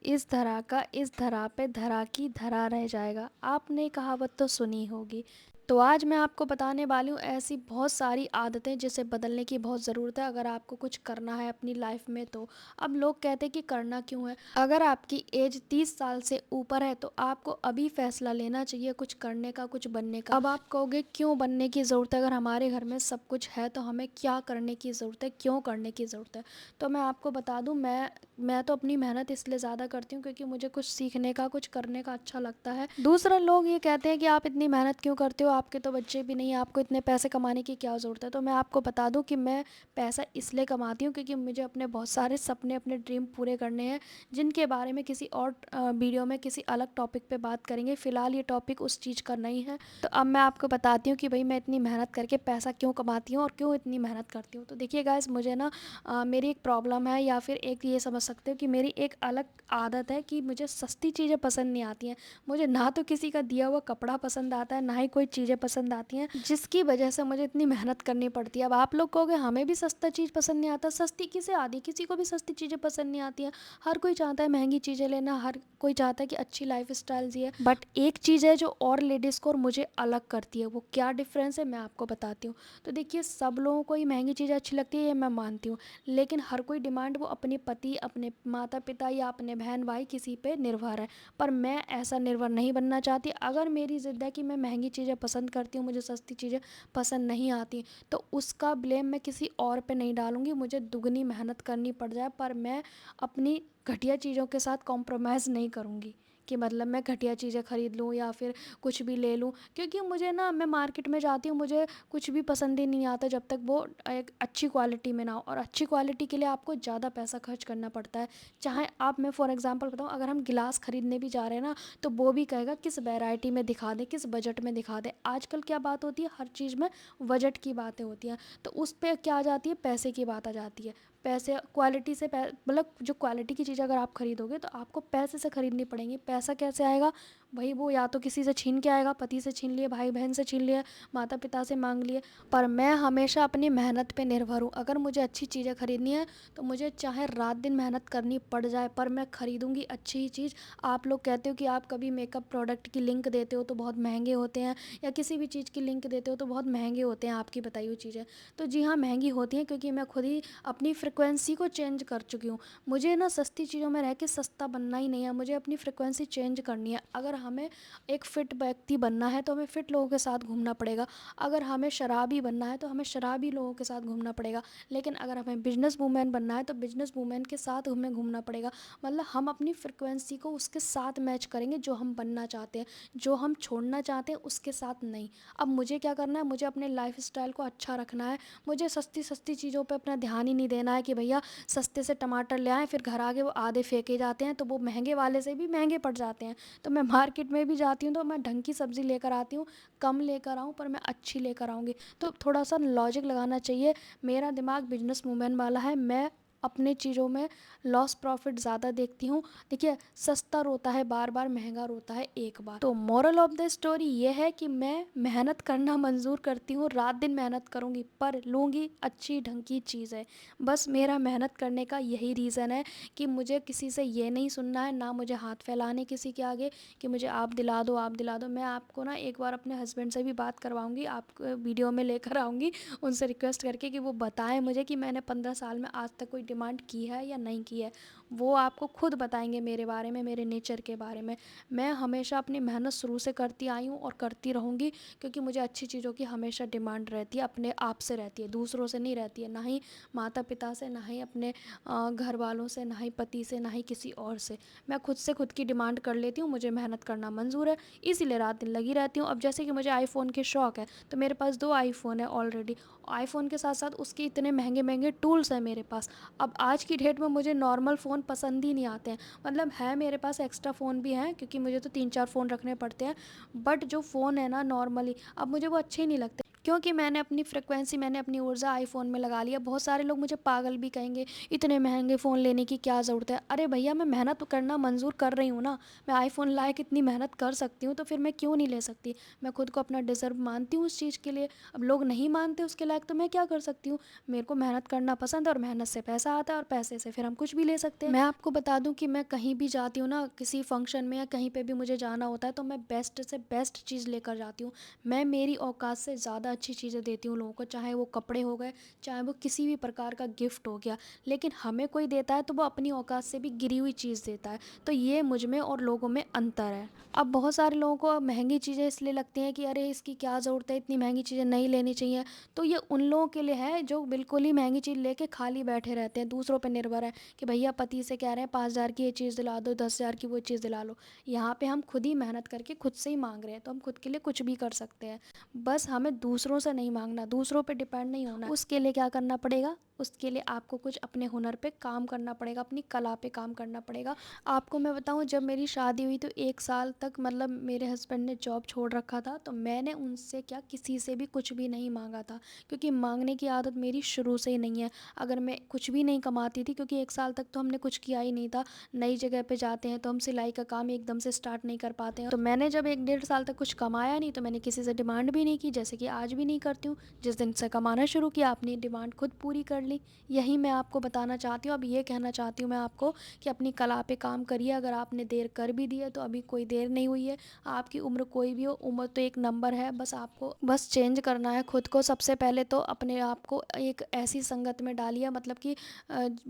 इस धरा का इस धरा पे धरा की धरा रह जाएगा। आपने कहावत तो सुनी होगी। तो आज मैं आपको बताने वाली हूँ ऐसी बहुत सारी आदतें जिसे बदलने की बहुत ज़रूरत है अगर आपको कुछ करना है अपनी लाइफ में। तो अब लोग कहते हैं कि करना क्यों है। अगर आपकी एज 30 साल से ऊपर है तो आपको अभी फैसला लेना चाहिए कुछ करने का, कुछ बनने का। अब आप कहोगे क्यों बनने की ज़रूरत है, अगर हमारे घर में सब कुछ है तो हमें क्या करने की ज़रूरत है, क्यों करने की ज़रूरत है। तो मैं आपको बता दूं, मैं तो अपनी मेहनत इसलिए ज़्यादा करती हूँ क्योंकि मुझे कुछ सीखने का, कुछ करने का अच्छा लगता है। दूसरा, लोग ये कहते हैं कि आप इतनी मेहनत क्यों करते हो, आपके तो बच्चे भी नहीं हैं, आपको इतने पैसे कमाने की क्या ज़रूरत है। तो मैं आपको बता दूं कि मैं पैसा इसलिए कमाती हूँ क्योंकि मुझे अपने बहुत सारे सपने, अपने ड्रीम पूरे करने हैं, जिनके बारे में किसी और वीडियो में किसी अलग टॉपिक पे बात करेंगे। फ़िलहाल ये टॉपिक उस चीज़ का नहीं है। तो अब मैं आपको बताती हूँ कि भाई मैं इतनी मेहनत करके पैसा क्यों कमाती हूँ और क्यों इतनी मेहनत करती हूँ। तो देखिए गाइस, मुझे ना मेरी एक प्रॉब्लम है, या फिर एक ये समझ सकते हो कि मेरी एक अलग आदत है कि मुझे सस्ती चीज़ें पसंद नहीं आती हैं। मुझे ना तो किसी का दिया हुआ कपड़ा पसंद आता है, ना ही कोई चीज़ें पसंद आती हैं जिसकी वजह से मुझे इतनी मेहनत करनी पड़ती है। अब आप लोग कहोगे हमें भी सस्ता चीज़ पसंद नहीं आता। सस्ती किसे आती है, किसी को भी सस्ती चीज़ें पसंद नहीं आती हैं। हर कोई चाहता है महंगी चीज़ें लेना, हर कोई चाहता है कि अच्छी लाइफ स्टाइल जिए। बट एक चीज़ है जो और लेडीज़ को और मुझे अलग करती है। वो क्या डिफरेंस है मैं आपको बताती हूँ। तो देखिए, सब लोगों को ही महंगी चीज़ें अच्छी लगती है, ये मैं मानती हूँ। लेकिन हर कोई डिमांड वो अपने पति, अपने माता पिता या अपने बहन भाई किसी पे निर्भर है। पर मैं ऐसा निर्भर नहीं बनना चाहती। अगर मेरी ज़िद है कि मैं महंगी चीज़ें पसंद करती हूँ, मुझे सस्ती चीज़ें पसंद नहीं आती, तो उसका ब्लेम मैं किसी और पे नहीं डालूँगी। मुझे दुगनी मेहनत करनी पड़ जाए पर मैं अपनी घटिया चीज़ों के साथ कॉम्प्रोमाइज़ नहीं करूँगी कि मतलब मैं घटिया चीज़ें ख़रीद लूँ या फिर कुछ भी ले लूँ। क्योंकि मुझे ना, मैं मार्केट में जाती हूँ, मुझे कुछ भी पसंद ही नहीं आता जब तक वो एक अच्छी क्वालिटी में ना हो। और अच्छी क्वालिटी के लिए आपको ज़्यादा पैसा खर्च करना पड़ता है। चाहे आप, मैं फॉर एग्जांपल बताऊँ, अगर हम गिलास खरीदने भी जा रहे हैं ना, तो वो भी कहेगा किस वैरायटी में दिखा दे, किस बजट में दिखा दे। आजकल क्या बात होती है, हर चीज़ में बजट की बातें होती हैं। तो उस पर क्या आ जाती है, पैसे की बात आ जाती है। पैसे क्वालिटी से मतलब जो क्वालिटी की चीज़ अगर आप खरीदोगे तो आपको पैसे से खरीदनी पड़ेंगी। पैसा कैसे आएगा भाई, वो या तो किसी से छीन के आएगा, पति से छीन लिए, भाई बहन से छीन लिए, माता पिता से मांग लिए। पर मैं हमेशा अपनी मेहनत पे निर्भर हूँ। अगर मुझे अच्छी चीज़ें खरीदनी है तो मुझे चाहे रात दिन मेहनत करनी पड़ जाए, पर मैं खरीदूंगी अच्छी ही चीज़। आप लोग कहते हो कि आप कभी मेकअप प्रोडक्ट की लिंक देते हो तो बहुत महंगे होते हैं, या किसी भी चीज़ की लिंक देते हो तो बहुत महंगे होते हैं आपकी बताई हुई चीज़ें। तो जी हाँ, महंगी होती हैं क्योंकि मैं खुद ही अपनी फ्रिक्वेंसी को चेंज कर चुकी हूँ। मुझे ना सस्ती चीज़ों में रह के सस्ता बनना ही नहीं है, मुझे अपनी फ्रिक्वेंसी चेंज करनी है। अगर हमें एक फ़िट व्यक्ति बनना है तो हमें फ़िट लोगों के साथ घूमना पड़ेगा। अगर हमें शराबी बनना है तो हमें शराबी लोगों के साथ घूमना पड़ेगा। लेकिन अगर हमें बिजनेस वूमेन बनना है तो बिजनेस वूमेन के साथ हमें घूमना पड़ेगा। मतलब हम अपनी फ्रिक्वेंसी को उसके साथ मैच करेंगे जो हम बनना चाहते हैं, जो हम छोड़ना चाहते हैं उसके साथ नहीं। अब मुझे क्या करना है, मुझे अपने लाइफ स्टाइल को अच्छा रखना है। मुझे सस्ती सस्ती चीज़ों पे अपना ध्यान ही नहीं देना है कि भैया सस्ते से टमाटर ले आएँ, फिर घर आके वो आधे फेंके जाते हैं तो वो महंगे वाले से भी महंगे पड़ जाते हैं। तो मैं मार्केट में भी जाती हूँ तो मैं ढंग की सब्ज़ी लेकर आती हूँ, कम लेकर आऊँ पर मैं अच्छी लेकर आऊँगी। तो थोड़ा सा लॉजिक लगाना चाहिए। मेरा दिमाग बिजनेस वूमेन वाला है। मैं अपने चीज़ों में लॉस प्रॉफिट ज़्यादा देखती हूँ। देखिए, सस्ता रोता है बार बार, महंगा रोता है एक बार। तो मोरल ऑफ द स्टोरी ये है कि मैं मेहनत करना मंजूर करती हूँ, रात दिन मेहनत करूँगी पर लूँगी अच्छी ढंग की चीज़ें। बस मेरा मेहनत करने का यही रीज़न है कि मुझे किसी से ये नहीं सुनना है, ना मुझे हाथ फैलाने किसी के आगे कि मुझे आप दिला दो, आप दिला दो। मैं आपको ना एक बार अपने हस्बैंड से भी बात करवाऊँगी, आपको वीडियो में लेकर आऊँगी, उनसे रिक्वेस्ट करके कि वो बताएं मुझे कि मैंने 15 साल में आज तक कोई डिमांड की है या नहीं की है। वो आपको खुद बताएंगे मेरे बारे में, मेरे नेचर के बारे में। मैं हमेशा अपनी मेहनत शुरू से करती आई हूँ और करती रहूँगी क्योंकि मुझे अच्छी चीज़ों की हमेशा डिमांड रहती है, अपने आप से रहती है, दूसरों से नहीं रहती है। ना ही माता पिता से, ना ही अपने घर वालों से, ना ही पति से, ना ही किसी और से। मैं खुद से खुद की डिमांड कर लेती हूँ। मुझे मेहनत करना मंजूर है, इसीलिए रात दिन लगी रहती हूँ। अब जैसे कि मुझे आईफ़ोन के शौक़ है तो मेरे पास 2 आईफ़ोन है ऑलरेडी। आईफ़ोन के साथ साथ उसके इतने महंगे महंगे टूल्स हैं मेरे पास। अब आज की डेट में मुझे नॉर्मल फ़ोन पसंद ही नहीं आते हैं। मतलब है मेरे पास एक्स्ट्रा फ़ोन भी हैं क्योंकि मुझे तो 3-4 फ़ोन रखने पड़ते हैं। बट जो फ़ोन है ना नॉर्मली, अब मुझे वो अच्छे ही नहीं लगते क्योंकि मैंने अपनी फ्रिक्वेंसी, मैंने अपनी ऊर्जा आईफ़ोन में लगा लिया। बहुत सारे लोग मुझे पागल भी कहेंगे, इतने महँगे फ़ोन लेने की क्या ज़रूरत है? अरे भैया, मैं मेहनत करना मंज़ूर कर रही हूँ ना, मैं आईफ़ोन लायक इतनी मेहनत कर सकती हूँ, तो फिर मैं क्यों नहीं ले सकती? मैं खुद को अपना डिज़र्व मानती हूँ उस चीज़ के लिए। अब लोग नहीं मानते उसके लायक, तो मैं क्या कर सकती हूँ? मेरे को मेहनत करना पसंद है और मेहनत से पैसा आता है और पैसे से फिर हम कुछ भी ले सकते हैं। मैं आपको बता दूँ कि मैं कहीं भी जाती हूँ ना, किसी फ़ंक्शन में या कहीं पे भी मुझे जाना होता है, तो मैं बेस्ट से बेस्ट चीज़ लेकर जाती हूँ। मैं मेरी औकात से ज़्यादा अच्छी चीज़ें देती हूँ लोगों को, चाहे वो कपड़े हो गए, चाहे वो किसी भी प्रकार का गिफ्ट हो गया। लेकिन हमें कोई देता है तो वो अपनी औकात से भी गिरी हुई चीज़ देता है। तो ये मुझ में और लोगों में अंतर है। अब बहुत सारे लोगों को महँगी चीज़ें इसलिए लगती हैं कि अरे इसकी क्या ज़रूरत है, इतनी महँगी चीज़ें नहीं लेनी चाहिए। तो ये उन लोगों के लिए है जो बिल्कुल ही महँगी चीज़ लेके खाली बैठे रहते हैं, दूसरों पे निर्भर है कि भैया पति से कह रहे हैं 5,000 की ये चीज़ दिला दो, 10,000 की वो चीज़ दिला लो। यहाँ पे हम खुद ही मेहनत करके खुद से ही माँग रहे हैं, तो हम खुद के लिए कुछ भी कर सकते हैं। बस हमें दूसरों से नहीं माँगना, दूसरों पे डिपेंड नहीं होना। उसके लिए क्या करना पड़ेगा? उसके लिए आपको कुछ अपने हुनर पे काम करना पड़ेगा, अपनी कला पे काम करना पड़ेगा। आपको मैं बताऊँ, जब मेरी शादी हुई तो 1 साल तक मतलब मेरे हस्बैंड ने जॉब छोड़ रखा था, तो मैंने उनसे क्या किसी से भी कुछ भी नहीं माँगा था, क्योंकि माँगने की आदत मेरी शुरू से ही नहीं है। अगर मैं कुछ भी नहीं कमाती थी, क्योंकि 1 साल तक तो हमने कुछ किया ही नहीं था, नई जगह पे जाते हैं तो हम सिलाई का काम एकदम से स्टार्ट नहीं कर पाते हैं। तो मैंने जब 1 डेढ़ साल तक कुछ कमाया नहीं, तो मैंने किसी से डिमांड भी नहीं की, जैसे कि आज भी नहीं करती हूँ। जिस दिन से कमाना शुरू किया, अपनी डिमांड खुद पूरी कर ली। यही मैं आपको बताना चाहती हूँ। अब ये कहना चाहती हूँ मैं आपको कि अपनी कला पे काम करिए। अगर आपने देर कर भी दी है तो अभी कोई देर नहीं हुई है। आपकी उम्र कोई भी हो, उम्र तो एक नंबर है, बस आपको बस चेंज करना है खुद को। सबसे पहले तो अपने आप को एक ऐसी संगत में डालिए, मतलब कि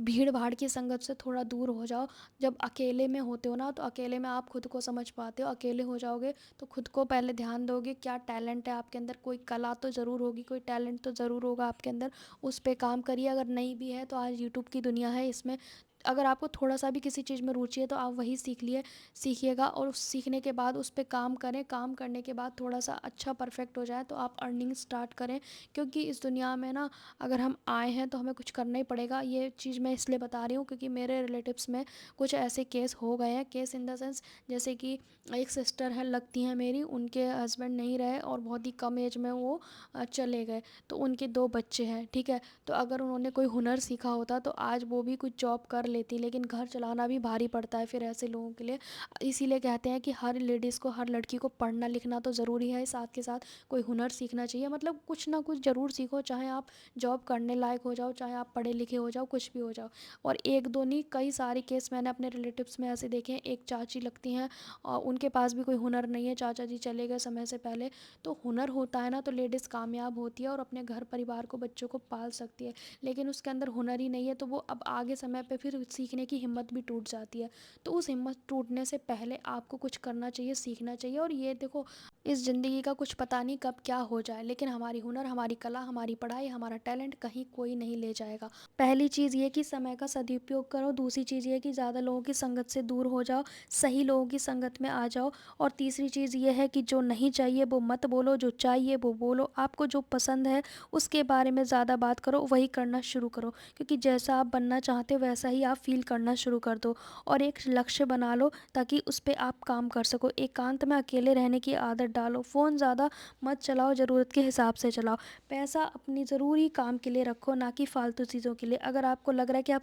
भीड़ भाड़ की संगत से थोड़ा दूर हो जाओ। जब अकेले में होते हो ना, तो अकेले में आप खुद को समझ पाते हो। अकेले हो जाओगे तो खुद को पहले ध्यान दोगे, क्या टैलेंट है आपके अंदर, कोई कला तो ज़रूर होगी, कोई टैलेंट तो ज़रूर होगा आपके अंदर, उस पे काम करिए। अगर नहीं भी है तो आज यूट्यूब की दुनिया है, इसमें अगर आपको थोड़ा सा भी किसी चीज़ में रुचि है तो आप वही सीखिएगा और उस सीखने के बाद उस पे काम करें। काम करने के बाद थोड़ा सा अच्छा परफेक्ट हो जाए तो आप अर्निंग स्टार्ट करें, क्योंकि इस दुनिया में ना, अगर हम आए हैं तो हमें कुछ करना ही पड़ेगा। ये चीज़ मैं इसलिए बता रही हूँ क्योंकि मेरे रिलेटिव्स में कुछ ऐसे केस हो गए हैं। केस इन द सेंस, जैसे कि एक सिस्टर है, लगती हैं मेरी, उनके हस्बैंड नहीं रहे और बहुत ही कम एज में वो चले गए। तो उनके 2 बच्चे हैं, ठीक है। तो अगर उन्होंने कोई हुनर सीखा होता तो आज वो भी कुछ जॉब कर लेती, लेकिन घर चलाना भी भारी पड़ता है फिर ऐसे लोगों के लिए। इसीलिए कहते हैं कि हर लेडीज़ को, हर लड़की को पढ़ना लिखना तो ज़रूरी है, साथ के साथ कोई हुनर सीखना चाहिए। मतलब कुछ ना कुछ ज़रूर सीखो, चाहे आप जॉब करने लायक हो जाओ, चाहे आप पढ़े लिखे हो जाओ, कुछ भी हो जाओ। और एक दो नहीं, कई सारे केस मैंने अपने रिलेटिव्स में ऐसे देखे हैं। एक चाची लगती हैं और उनके पास भी कोई हुनर नहीं है, चाचा जी चले गए समय से पहले। तो हुनर होता है ना, तो लेडीज़ कामयाब होती है और अपने घर परिवार को, बच्चों को पाल सकती है। लेकिन उसके अंदर हुनर ही नहीं है तो वो अब आगे समय पे फिर सीखने की हिम्मत भी टूट जाती है। तो उस हिम्मत टूटने से पहले आपको कुछ करना चाहिए, सीखना चाहिए। और ये देखो, इस ज़िंदगी का कुछ पता नहीं कब क्या हो जाए, लेकिन हमारी हुनर, हमारी कला, हमारी पढ़ाई, हमारा टैलेंट कहीं कोई नहीं ले जाएगा। पहली चीज़ ये कि समय का सदुपयोग करो। दूसरी चीज़ ये कि ज़्यादा लोगों की संगत से दूर हो जाओ, सही लोगों की संगत में आ जाओ। और तीसरी चीज़ ये है कि जो नहीं चाहिए वो मत बोलो, जो चाहिए वो बोलो। आपको जो पसंद है उसके बारे में ज़्यादा बात करो, वही करना शुरू करो, क्योंकि जैसा आप बनना चाहते हो वैसा ही आप फील करना शुरू कर दो। और एक लक्ष्य बना लो ताकि उस पे आप काम कर सको। एकांत में अकेले रहने की आदत डालो। फ़ोन ज़्यादा मत चलाओ, ज़रूरत के हिसाब से चलाओ। पैसा अपनी ज़रूरी काम के लिए रखो, ना कि फ़ालतू चीज़ों के लिए। अगर आपको लग रहा है कि आप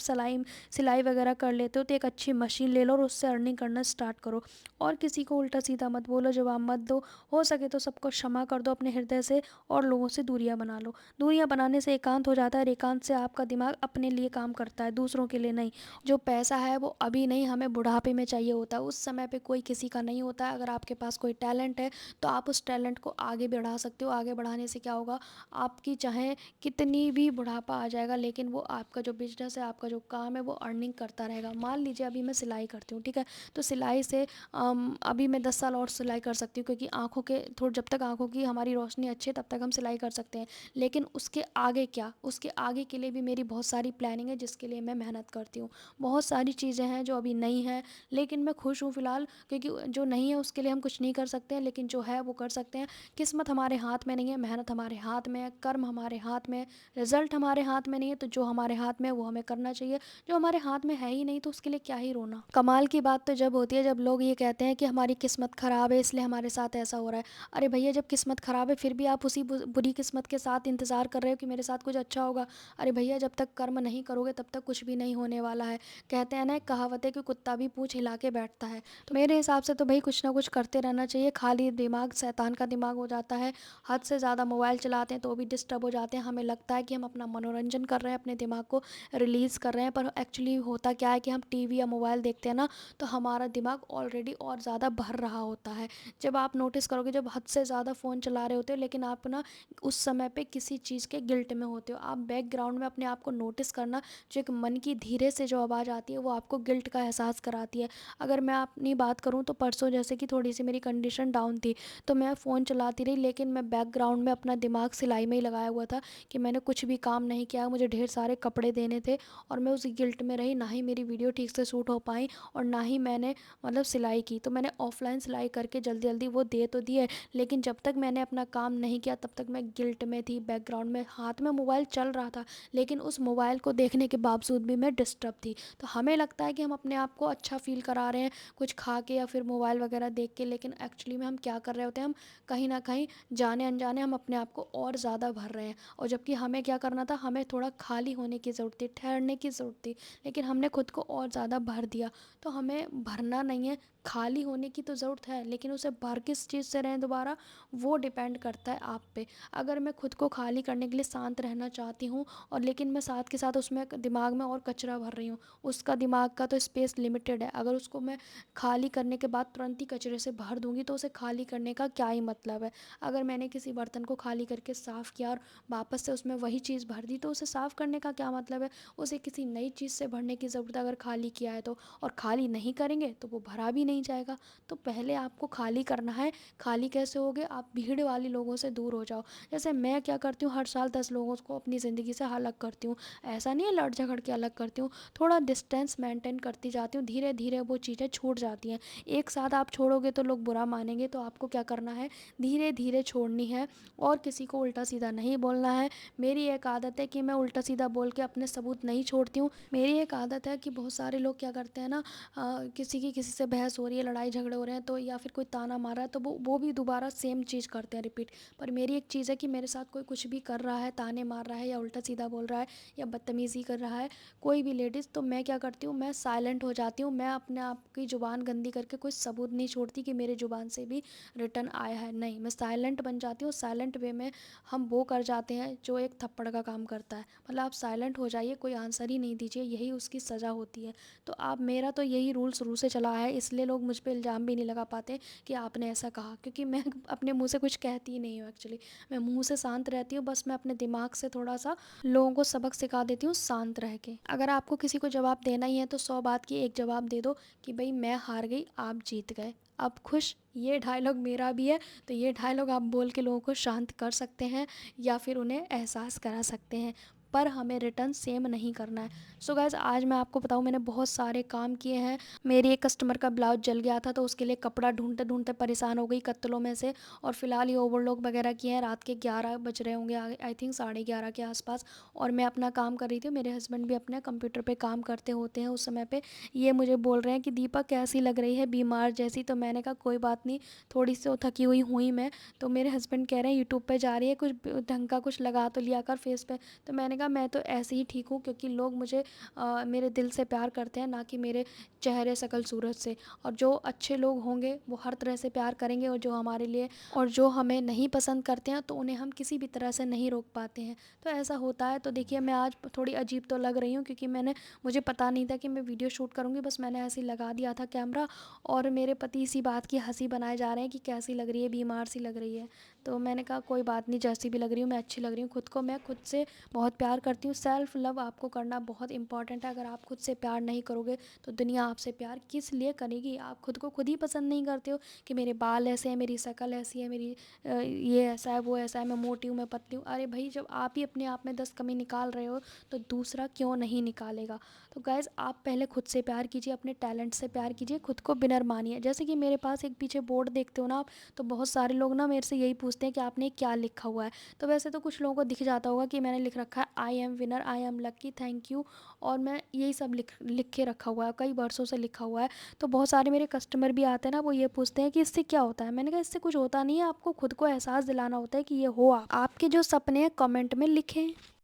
सिलाई वगैरह कर लेते हो तो एक अच्छी मशीन ले लो और उससे अर्निंग करना स्टार्ट करो। और किसी को उल्टा सीधा मत बोलो, जवाब मत दो। हो सके तो सबको क्षमा कर दो अपने हृदय से और लोगों से दूरियां बना लो। दूरियां बनाने से एकांत हो जाता है और एकांत से आपका दिमाग अपने लिए काम करता है, दूसरों के लिए नहीं। जो पैसा है वो अभी नहीं, हमें बुढ़ापे में चाहिए होता है। उस समय पे कोई किसी का नहीं होता है। अगर आपके पास कोई टैलेंट है तो आप उस टैलेंट को आगे बढ़ा सकते हो। आगे बढ़ाने से क्या होगा, आपकी चाहे कितनी भी बुढ़ापा आ जाएगा, लेकिन वो आपका जो बिजनेस है, आपका जो काम है, वो अर्निंग करता रहेगा। मान लीजिए अभी मैं सिलाई करती हूँ, ठीक है। तो सिलाई से अभी मैं 10 साल और सिलाई कर सकती हूँ, क्योंकि आँखों के थोड़ी, जब तक आँखों की हमारी रोशनी अच्छी है तब तक हम सिलाई कर सकते हैं। लेकिन उसके आगे क्या, उसके आगे के लिए भी मेरी बहुत सारी प्लानिंग है, जिसके लिए मैं मेहनत करती हूँ। बहुत सारी चीज़ें हैं जो अभी नहीं हैं, लेकिन मैं खुश हूँ फ़िलहाल, क्योंकि जो नहीं है उसके लिए हम कुछ नहीं कर सकते हैं, लेकिन जो है वो कर सकते हैं। किस्मत हमारे हाथ में नहीं है, मेहनत हमारे हाथ में है, कर्म हमारे हाथ में है, रिजल्ट हमारे हाथ में नहीं है। तो जो हमारे हाथ में है वो हमें करना चाहिए, जो हमारे हाथ में है ही नहीं तो उसके लिए क्या ही रोना। कमाल की बात तो जब होती है जब लोग ये कहते हैं कि हमारी किस्मत ख़राब है इसलिए हमारे साथ ऐसा हो रहा है। अरे भैया, जब किस्मत ख़राब है फिर भी आप उसी बुरी किस्मत के साथ इंतज़ार कर रहे हो कि मेरे साथ कुछ अच्छा होगा। अरे भैया, जब तक कर्म नहीं करोगे तब तक कुछ भी नहीं होने वाला है। कहते हैं ना, एक कहावत है कि कुत्ता भी पूंछ हिला के बैठता है। तो मेरे हिसाब से तो भाई कुछ ना कुछ करते रहना चाहिए। खाली दिमाग शैतान का दिमाग हो जाता है। हद से ज़्यादा मोबाइल चलाते हैं तो भी डिस्टर्ब हो जाते हैं। हमें लगता है कि हम अपना मनोरंजन कर रहे हैं, अपने दिमाग को रिलीज़ कर रहे हैं, पर एक्चुअली होता क्या है कि हम टीवी या मोबाइल देखते हैं ना, तो हमारा दिमाग ऑलरेडी और ज़्यादा भर रहा होता है। जब आप नोटिस करोगे, जब हद से ज़्यादा फ़ोन चला रहे होते हो लेकिन आप ना उस समय पे किसी चीज़ के गिल्ट में होते हो, आप बैकग्राउंड में अपने आप को नोटिस करना, जो एक मन की धीरे से जो आवाज़ आती है वो आपको गिल्ट का एहसास कराती है। अगर मैं अपनी बात करूँ तो परसों जैसे कि थोड़ी सी मेरी कंडीशन डाउन थी, तो मैं फ़ोन चलाती रही लेकिन मैं बैकग्राउंड में अपना दिमाग सिलाई में ही लगाया हुआ था कि मैंने कुछ भी काम नहीं किया। मुझे ढेर सारे कपड़े देने थे और मैं उस गिल्ट में रही, ना ही मेरी वीडियो ठीक से शूट हो पाई और ना ही मैंने मतलब सिलाई की। तो मैंने ऑफलाइन सिलाई करके जल्दी जल्दी वो दे तो दिए, लेकिन जब तक मैंने अपना काम नहीं किया तब तक मैं गिल्ट में थी। बैकग्राउंड में हाथ में मोबाइल चल रहा था लेकिन उस मोबाइल को देखने के बावजूद भी मैं डिस्टर्ब थी। तो हमें लगता है कि हम अपने आप को अच्छा फील करा रहे हैं कुछ खा के या फिर मोबाइल वगैरह देख के, लेकिन एक्चुअली में हम क्या कर रहे होते हैं, हम कहीं ना कहीं जाने अनजाने हम अपने आप को और ज़्यादा भर रहे हैं। और जबकि हमें क्या करना था, हमें थोड़ा खाली होने की ज़रूरत थी, ठहरने की ज़रूरत थी, लेकिन हमने खुद को और ज़्यादा भर दिया। तो हमें भरना नहीं है, खाली होने की तो ज़रूरत है, लेकिन उसे भर किस चीज़ से रहें दोबारा, वो डिपेंड करता है आप पे। अगर मैं खुद को खाली करने के लिए शांत रहना चाहती हूँ और लेकिन मैं साथ के साथ उसमें दिमाग में और कचरा भर रही हूँ, उसका दिमाग का तो स्पेस लिमिटेड है। अगर उसको मैं खाली करने के बाद तुरंत ही कचरे से भर दूंगी तो उसे खाली करने का क्या ही मतलब है। अगर मैंने किसी बर्तन को खाली करके साफ़ किया और वापस से उसमें वही चीज़ भर दी तो उसे साफ़ करने का क्या मतलब है। उसे किसी नई चीज़ से भरने की ज़रूरत है अगर खाली किया है तो, और खाली नहीं करेंगे तो वो भरा भी नहीं जाएगा। तो पहले आपको खाली करना है। खाली कैसे होगे, आप भीड़ वाले लोगों से दूर हो जाओ। जैसे मैं क्या करती हूँ, हर साल 10 लोगों को अपनी ज़िंदगी से अलग करती हूँ। ऐसा नहीं है लड़ झगड़ के अलग करती हूँ, थोड़ा डिस्टेंस मेंटेन करती जाती हूँ, धीरे धीरे वो चीज़ें छूट जाती हैं। एक साथ आप छोड़ोगे तो लोग बुरा मानेंगे, तो आपको क्या करना है, धीरे धीरे छोड़नी है और किसी को उल्टा सीधा नहीं बोलना है। मेरी एक आदत है कि मैं उल्टा सीधा बोल के अपने सबूत नहीं छोड़ती हूँ। मेरी एक आदत है कि बहुत सारे लोग क्या करते हैं ना, किसी की किसी से बहस हो रही है, लड़ाई झगड़े हो रहे हैं तो, या फिर कोई ताना मार रहा है तो वो भी दोबारा सेम चीज़ करते हैं रिपीट। पर मेरी एक चीज़ है कि मेरे साथ कोई कुछ भी कर रहा है, ताने मार रहा है या उल्टा सीधा बोल रहा है या बदतमीज़ी कर रहा है, कोई भी लेडीज़, तो मैं क्या करती हूँ, मैं साइलेंट हो जाती हूँ। मैं अपने आप की ज़ुबान गंदी करके कोई सबूत नहीं छोड़ती कि मेरे ज़ुबान से भी रिटर्न आया है, नहीं, मैं साइलेंट बन जाती हूँ। साइलेंट वे में हम वो कर जाते हैं जो एक थप्पड़ का काम करता है। मतलब आप साइलेंट हो जाइए, कोई आंसर ही नहीं दीजिए, यही उसकी सज़ा होती है। तो आप, मेरा तो यही रूल शुरू से चला है, इसलिए लोग मुझ पे इल्ज़ाम भी नहीं लगा पाते कि आपने ऐसा कहा, क्योंकि मैं अपने मुंह से कुछ कहती ही नहीं हूँ एक्चुअली। मैं मुंह से शांत रहती हूँ, बस मैं अपने दिमाग से थोड़ा सा लोगों को सबक सिखा देती हूँ शांत रह के। अगर आपको किसी को जवाब देना ही है तो 100 बात की एक जवाब दे दो कि भाई मैं हार गई, आप जीत गए, अब खुश। ये डायलॉग मेरा भी है, तो ये डायलॉग आप बोल के लोगों को शांत कर सकते हैं या फिर उन्हें एहसास करा सकते हैं, पर हमें रिटर्न सेम नहीं करना है। सो गाइस, आज मैं आपको बताऊं, मैंने बहुत सारे काम किए हैं। मेरी एक कस्टमर का ब्लाउज जल गया था तो उसके लिए कपड़ा ढूंढते ढूंढते परेशान हो गई कत्तलों में से, और फिलहाल ये ओवरलॉक वगैरह किए हैं। रात के 11 बज रहे होंगे, आई थिंक 11:30 के आसपास, और मैं अपना काम कर रही थी। मेरे हस्बैंड भी अपने कंप्यूटर पे काम करते होते हैं उस समय पे। ये मुझे बोल रहे हैं कि दीपा कैसी लग रही है, बीमार जैसी। तो मैंने कहा कोई बात नहीं, थोड़ी सी थकी हुई हुई मैं। तो मेरे हस्बैंड कह रहे हैं यूट्यूब पे जा रही है, कुछ ढंग का कुछ लगा तो लिया कर फेस पे। तो मैंने कहा मैं तो ऐसे ही ठीक हूँ, क्योंकि लोग मुझे मेरे दिल से प्यार करते हैं, ना कि मेरे चेहरे शक्ल सूरत से। और जो अच्छे लोग होंगे वो हर तरह से प्यार करेंगे, और जो हमारे लिए, और जो हमें नहीं पसंद करते हैं तो उन्हें हम किसी भी तरह से नहीं रोक पाते हैं। तो ऐसा होता है। तो देखिए, मैं आज थोड़ी अजीब तो लग रही हूँ क्योंकि मुझे पता नहीं था कि मैं वीडियो शूट करूँगी, बस मैंने ऐसे ही लगा दिया था कैमरा, और मेरे पति इसी बात की हंसी बनाए जा रहे हैं कि कैसी लग रही है, बीमार सी लग रही है। तो मैंने कहा कोई बात नहीं, जैसी भी लग रही हूँ मैं अच्छी लग रही हूँ खुद को, मैं खुद से बहुत प्यार करती हूँ। सेल्फ़ लव आपको करना बहुत इम्पॉर्टेंट है। अगर आप खुद से प्यार नहीं करोगे तो दुनिया आपसे प्यार किस लिए करेगी? आप खुद को खुद ही पसंद नहीं करते हो कि मेरे बाल ऐसे हैं, मेरी शक्ल ऐसी है, मेरी ये ऐसा है, वो ऐसा है, मैं मोटी हूँ, मैं पतली हूँ। अरे भाई, जब आप ही अपने आप में 10 कमी निकाल रहे हो तो दूसरा क्यों नहीं निकालेगा? तो गाइज़, आप पहले खुद से प्यार कीजिए, अपने टैलेंट से प्यार कीजिए, खुद को विनर मानिए। जैसे कि मेरे पास एक पीछे बोर्ड देखते हो ना आप, तो बहुत सारे लोग ना मेरे से यही पूछते हैं कि आपने क्या लिखा हुआ है। तो वैसे तो कुछ लोगों को दिख जाता होगा कि मैंने लिख रखा है I am winner, I am lucky, thank you. और मैं यही सब लिख के रखा हुआ है, कई वर्षों से लिखा हुआ है। तो बहुत सारे मेरे कस्टमर भी आते हैं ना, वो ये पूछते हैं कि इससे क्या होता है? मैंने कहा इससे कुछ होता नहीं है, आपको खुद को एहसास दिलाना होता है कि ये हो। आप आपके जो सपने हैं कमेंट में लिखें।